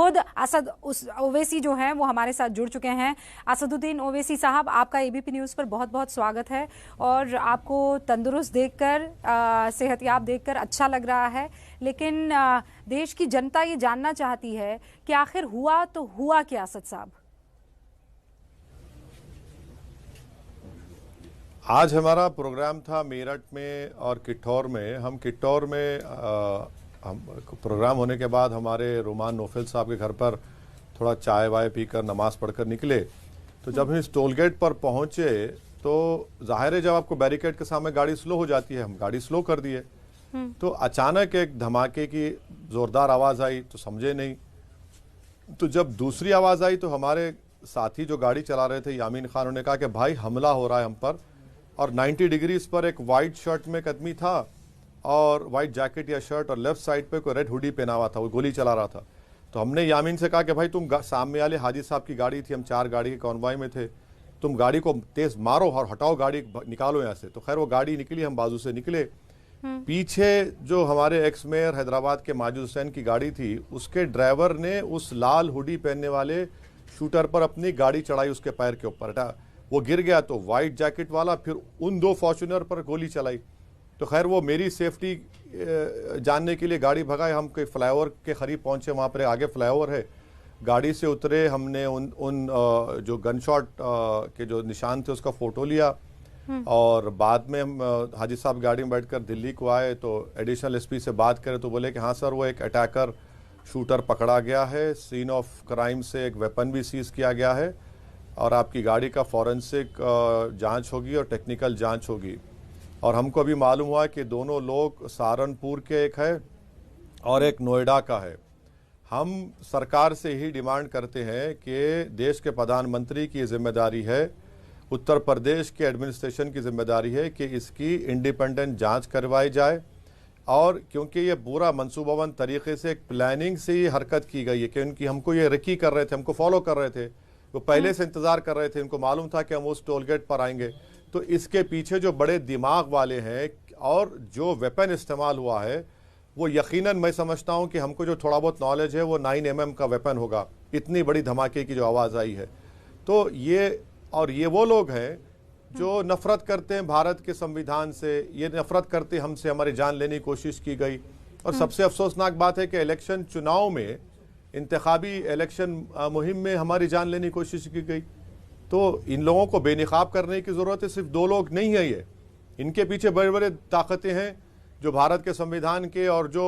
खुद असद ओवैसी जो हैं वो हमारे साथ जुड़ चुके हैं। असदुद्दीन ओवैसी साहब, आपका एबीपी न्यूज़ पर बहुत बहुत स्वागत है और आपको तंदुरुस्त देखकर, सेहतयाब देखकर अच्छा लग रहा है, लेकिन देश की जनता ये जानना चाहती है कि आखिर हुआ तो हुआ क्या असद साहब? आज हमारा प्रोग्राम था मेरठ में और किट्ठौर में। हम किट्ठौर में हम प्रोग्राम होने के बाद हमारे रोमान नोफेल साहब के घर पर थोड़ा चाय वाय पीकर नमाज पढ़कर निकले। तो जब हम इस टोल गेट पर पहुंचे तो जाहिर है जब आपको बैरिकेड के सामने गाड़ी स्लो हो जाती है, हम गाड़ी स्लो कर दिए। तो अचानक एक धमाके की ज़ोरदार आवाज़ आई तो समझे नहीं। तो जब दूसरी आवाज़ आई तो हमारे साथी जो गाड़ी चला रहे थे यामीन खान, उन्होंने कहा कि भाई हमला हो रहा है हम पर। और 90 डिग्रीज पर एक वाइट शर्ट में एक आदमी था और वाइट जैकेट या शर्ट और लेफ्ट साइड पे कोई रेड हुडी पहना हुआ था, वो गोली चला रहा था। तो हमने यामीन से कहा कि भाई तुम सामने वाले हाजी साहब की गाड़ी थी, हम 4 गाड़ी के कॉन्वॉय में थे, तुम गाड़ी को तेज मारो और हटाओ, गाड़ी निकालो यहाँ से। तो खैर वो गाड़ी निकली, हम बाजू से निकले। पीछे जो हमारे एक्स मेयर हैदराबाद के माजिद हुसैन की गाड़ी थी, उसके ड्राइवर ने उस लाल हुडी पहनने वाले शूटर पर अपनी गाड़ी चढ़ाई उसके पैर के ऊपर। वो गिर गया तो वाइट जैकेट वाला फिर उन 2 फॉर्च्यूनर पर गोली चलाई। तो खैर वो मेरी सेफ्टी जानने के लिए गाड़ी भगाए। हम कोई फ्लाईओवर के करीब पहुंचे, वहाँ पर आगे फ्लाईओवर है, गाड़ी से उतरे। हमने उन जो गन शॉट के जो निशान थे उसका फ़ोटो लिया और बाद में हम हाजी साहब गाड़ी में बैठकर दिल्ली को आए। तो एडिशनल एसपी से बात करें तो बोले कि हाँ सर, वो एक अटैकर शूटर पकड़ा गया है, सीन ऑफ क्राइम से एक वेपन भी सीज किया गया है और आपकी गाड़ी का फॉरेंसिक जांच होगी और टेक्निकल जांच होगी। और हमको अभी मालूम हुआ कि दोनों लोग सहारनपुर के एक है और एक नोएडा का है। हम सरकार से ही डिमांड करते हैं कि देश के प्रधानमंत्री की जिम्मेदारी है, उत्तर प्रदेश के एडमिनिस्ट्रेशन की जिम्मेदारी है कि इसकी इंडिपेंडेंट जांच करवाई जाए। और क्योंकि ये पूरा मनसूबाबंद तरीके से एक प्लानिंग से ही हरकत की गई है कि उनकी हमको ये रिकी कर रहे थे, हमको फॉलो कर रहे थे, वो पहले से इंतज़ार कर रहे थे, इनको मालूम था कि हम उस टोल गेट पर आएंगे। तो इसके पीछे जो बड़े दिमाग वाले हैं और जो वेपन इस्तेमाल हुआ है वो यकीनन मैं समझता हूं कि हमको जो थोड़ा बहुत नॉलेज है वो 9mm का वेपन होगा। इतनी बड़ी धमाके की जो आवाज़ आई है, तो ये वो लोग हैं जो नफ़रत करते हैं भारत के संविधान से, ये नफ़रत करते हमसे, हमारी जान लेने की कोशिश की गई। और सबसे अफसोसनाक बात है कि इलेक्शन चुनाव में, इंतखाबी इलेक्शन मुहिम में हमारी जान लेने की कोशिश की गई। तो इन लोगों को बेनकाब करने की ज़रूरत है। सिर्फ 2 लोग नहीं है ये, इनके पीछे बड़े बड़े ताकतें हैं जो भारत के संविधान के और जो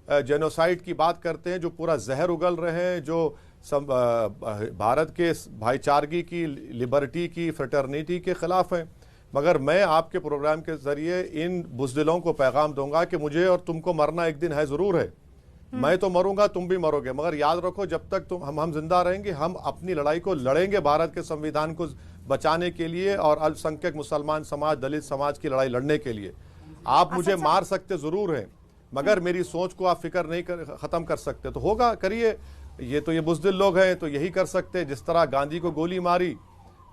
जेनोसाइड की बात करते हैं, जो पूरा जहर उगल रहे हैं, जो भारत के भाईचारगी की, लिबर्टी की, फ्रेटर्निटी के ख़िलाफ़ हैं। मगर मैं आपके प्रोग्राम के ज़रिए इन बुज़दिलों को पैगाम दूंगा कि मुझे और तुमको मरना एक दिन है, ज़रूर है। मैं तो मरूंगा, तुम भी मरोगे, मगर याद रखो जब तक हम जिंदा रहेंगे, हम अपनी लड़ाई को लड़ेंगे भारत के संविधान को बचाने के लिए और अल्पसंख्यक मुसलमान समाज, दलित समाज की लड़ाई लड़ने के लिए। आप मुझे मार सकते ज़रूर हैं, मगर मेरी सोच को आप फिक्र नहीं ख़त्म कर सकते। तो होगा, करिए। ये बुज़दिल लोग हैं तो यही कर सकते हैं। जिस तरह गांधी को गोली मारी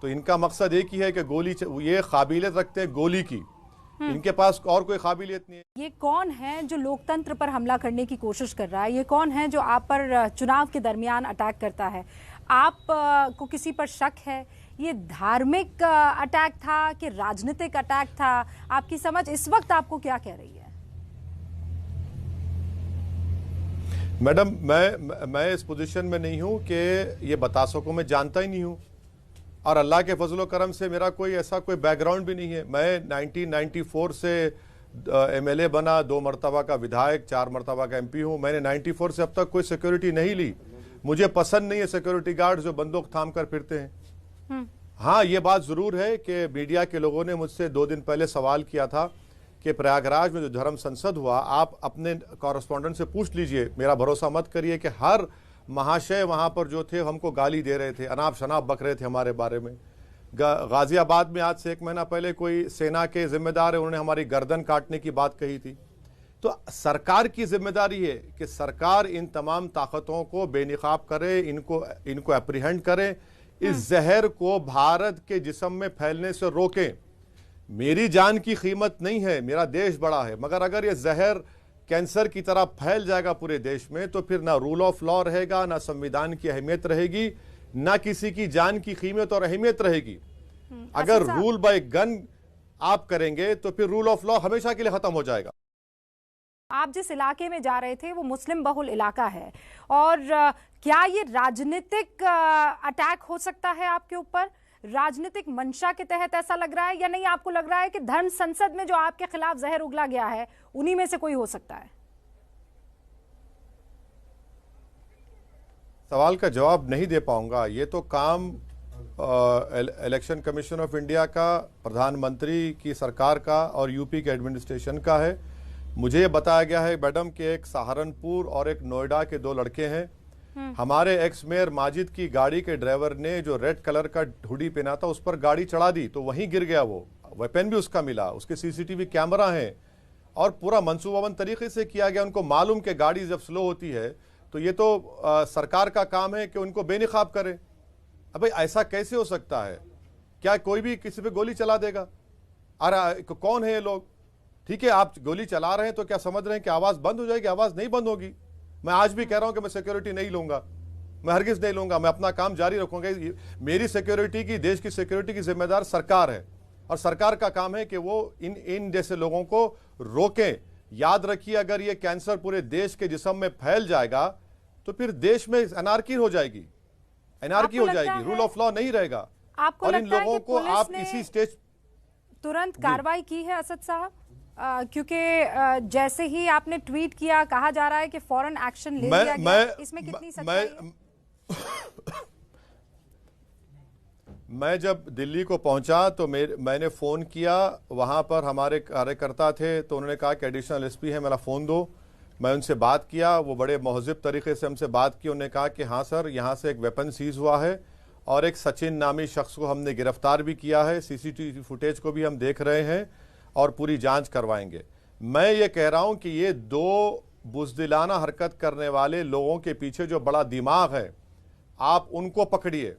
तो इनका मकसद एक ही है कि गोली, ये काबिलियत रखते हैं गोली की, इनके पास और कोई काबिलियत नहीं है। ये कौन है जो लोकतंत्र पर हमला करने की कोशिश कर रहा है? ये कौन है जो आप पर चुनाव के दरमियान अटैक करता है? आप को किसी पर शक है? ये धार्मिक अटैक था कि राजनीतिक अटैक था? आपकी समझ इस वक्त आपको क्या कह रही है? मैडम, मैं इस पोजीशन में नहीं हूं कि ये बता सकूं, मैं जानता ही नहीं हूं। और अल्लाह के फजल करम से मेरा कोई ऐसा कोई बैकग्राउंड भी नहीं है। मैं 1994 से MLA बना, 2 मरतबा का विधायक, 4 मरतबा का MP हूँ। मैंने 94 से अब तक कोई सिक्योरिटी नहीं ली। मुझे पसंद नहीं है सिक्योरिटी गार्ड जो बंदूक थाम कर फिरते हैं। हाँ, ये बात ज़रूर है कि मीडिया के लोगों ने मुझसे 2 दिन पहले सवाल किया था कि प्रयागराज में जो धर्म संसद हुआ, आप अपने कॉरेस्पॉन्डेंट से पूछ लीजिए, मेरा भरोसा मत करिए कि हर महाशय वहाँ पर जो थे हमको गाली दे रहे थे, अनाप शनाप बक रहे थे हमारे बारे में। गाजियाबाद में आज से 1 महीना पहले कोई सेना के जिम्मेदार है, उन्होंने हमारी गर्दन काटने की बात कही थी। तो सरकार की जिम्मेदारी है कि सरकार इन तमाम ताकतों को बेनकाब करे, इनको एप्रीहेंड करे, इस जहर को भारत के जिस्म में फैलने से रोके। मेरी जान की कीमत नहीं है, मेरा देश बड़ा है, मगर अगर ये जहर कैंसर की तरह फैल जाएगा पूरे देश में, तो फिर ना रूल ऑफ लॉ रहेगा, ना संविधान की अहमियत रहेगी, ना किसी की जान की कीमत और अहमियत रहेगी। अगर रूल बाय गन आप करेंगे तो फिर रूल ऑफ लॉ हमेशा के लिए खत्म हो जाएगा। आप जिस इलाके में जा रहे थे वो मुस्लिम बहुल इलाका है, और क्या ये राजनीतिक अटैक हो सकता है आपके ऊपर? राजनीतिक मंशा के तहत ऐसा लग रहा है, या नहीं आपको लग रहा है कि धर्म संसद में जो आपके खिलाफ जहर उगला गया है उन्हीं में से कोई हो सकता है? सवाल का जवाब नहीं दे पाऊंगा। ये तो काम इलेक्शन कमीशन ऑफ इंडिया का, प्रधानमंत्री की सरकार का और यूपी के एडमिनिस्ट्रेशन का है। मुझे बताया गया है मैडम कि एक सहारनपुर और एक नोएडा के 2 लड़के हैं। हमारे एक्स मेयर माजिद की गाड़ी के ड्राइवर ने जो रेड कलर का हुडी पहना था उस पर गाड़ी चढ़ा दी, तो वहीं गिर गया वो। वेपन भी उसका मिला, उसके सीसीटीवी कैमरा है, और पूरा मंसूबाबंद तरीके से किया गया। उनको मालूम कि गाड़ी जब स्लो होती है तो ये तो सरकार का काम है कि उनको बेनकाब करे। अब भाई ऐसा कैसे हो सकता है? क्या कोई भी किसी पे गोली चला देगा? अरे कौन है ये लोग? ठीक है, आप गोली चला रहे हैं तो क्या समझ रहे हैं कि आवाज बंद हो जाएगी? आवाज नहीं बंद होगी। मैं आज भी कह रहा हूं कि मैं सिक्योरिटी नहीं लूंगा, मैं हरगिज नहीं लूंगा, मैं अपना काम जारी रखूंगा। मेरी सिक्योरिटी की, देश की सिक्योरिटी की जिम्मेदार सरकार है, और सरकार का काम है कि वो इन जैसे लोगों को रोकें। याद रखिए, अगर ये कैंसर पूरे देश के जिस्म में फैल जाएगा तो फिर देश में अनार्की हो जाएगी, एनार्की हो जाएगी, रूल ऑफ लॉ नहीं रहेगा। और इन लोगों को आप इसी स्टेज तुरंत कार्रवाई की है असद साहब? क्योंकि जैसे ही आपने ट्वीट किया, कहा जा रहा है कि फौरन एक्शन ले लिया गया। इसमें कितनी सच्चाई है? मैं जब दिल्ली को पहुंचा तो मैंने फ़ोन किया, वहां पर हमारे कार्यकर्ता थे, तो उन्होंने कहा कि एडिशनल एसपी है, मेरा फ़ोन दो। मैं उनसे बात किया, वो बड़े महज़िब तरीके से हमसे बात की। उन्होंने कहा कि हाँ सर, यहाँ से एक वेपन सीज हुआ है और एक सचिन नामी शख्स को हमने गिरफ्तार भी किया है, सीसीटीवी फुटेज को भी हम देख रहे हैं और पूरी जांच करवाएंगे। मैं ये कह रहा हूं कि ये 2 बुज़दिलाना हरकत करने वाले लोगों के पीछे जो बड़ा दिमाग है, आप उनको पकड़िए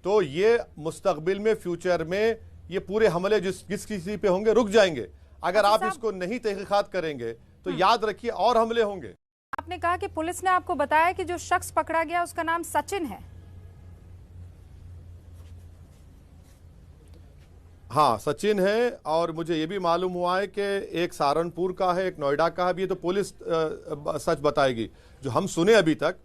तो ये मुस्तकबिल में, फ्यूचर में ये पूरे हमले जिस किसी पे होंगे रुक जाएंगे। अगर आप इसको नहीं तहकीकात करेंगे तो याद रखिए और हमले होंगे। आपने कहा कि पुलिस ने आपको बताया कि जो शख्स पकड़ा गया उसका नाम सचिन है। हाँ, सचिन है, और मुझे ये भी मालूम हुआ है कि एक सहारनपुर का है, एक नोएडा का है। अभी ये तो पुलिस सच बताएगी। जो हम सुने अभी तक,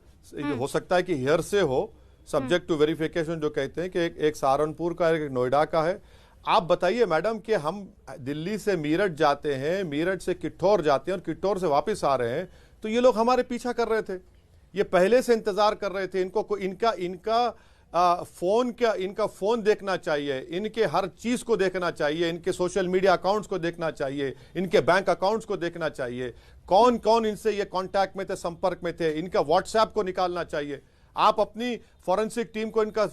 हो सकता है कि हेयर से हो, सब्जेक्ट टू वेरिफिकेशन, जो कहते हैं कि एक सहारनपुर का है, एक नोएडा का है। आप बताइए मैडम कि हम दिल्ली से मीरठ जाते हैं, मीरठ से किठौर जाते हैं और किठौर से वापस आ रहे हैं, तो ये लोग हमारे पीछा कर रहे थे। ये पहले से इंतजार कर रहे थे। इनको इनका फोन देखना चाहिए, इनके हर चीज को देखना चाहिए, इनके सोशल मीडिया अकाउंट्स को देखना चाहिए, इनके बैंक अकाउंट्स को देखना चाहिए, कौन कौन इनसे ये कांटेक्ट में थे, संपर्क में थे, इनका व्हाट्सएप को निकालना चाहिए। आप अपनी फॉरेंसिक टीम को इनका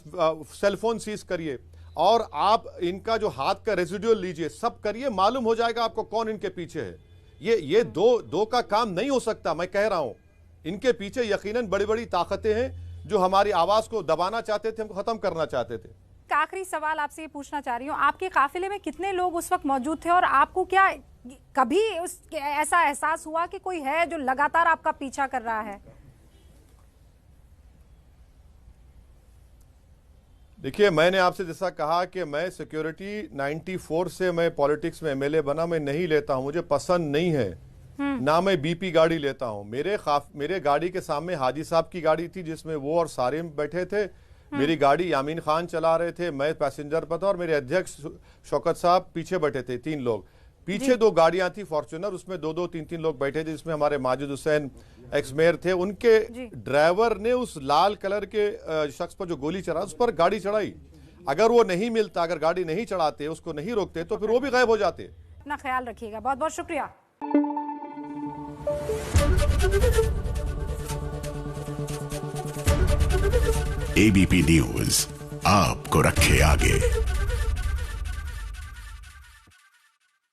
सेलफोन सीज करिए, और आप इनका जो हाथ का रेजिडुअल लीजिए, सब करिए, मालूम हो जाएगा आपको कौन इनके पीछे है। ये दो का काम नहीं हो सकता। मैं कह रहा हूं, इनके पीछे यकीनन बड़ी बड़ी ताकतें हैं जो हमारी आवाज को दबाना चाहते थे, हमको खत्म करना चाहते थे। आखिरी सवाल आपसे ये पूछना चाह रही हूँ, आपके काफिले में कितने लोग उस वक्त मौजूद थे, और आपको क्या कभी ऐसा एहसास हुआ कि कोई है जो लगातार आपका पीछा कर रहा है? देखिए, मैंने आपसे जैसा कहा कि मैं सिक्योरिटी 94 से मैं पॉलिटिक्स में एमएलए बना, मैं नहीं लेता हूं, मुझे पसंद नहीं है। ना मैं बीपी गाड़ी लेता हूं। मेरे गाड़ी के सामने हाजी साहब की गाड़ी थी जिसमें वो और सारिम बैठे थे। मेरी गाड़ी यामीन खान चला रहे थे, मैं पैसेंजर पर था, और मेरे अध्यक्ष शौकत साहब पीछे बैठे थे, 3 लोग। पीछे 2 गाड़ियां थी फॉर्च्यूनर, उसमें 2-2, 3-3 लोग बैठे थे, जिसमें हमारे माजिद हुसैन एक्स मेयर थे। उनके ड्राइवर ने उस लाल कलर के शख्स पर जो गोली चला, उस पर गाड़ी चढ़ाई। अगर वो नहीं मिलता, अगर गाड़ी नहीं चढ़ाते, उसको नहीं रोकते, तो फिर वो भी गायब हो जाते। अपना ख्याल रखिएगा, बहुत बहुत शुक्रिया। एबीपी न्यूज आपको रखे आगे।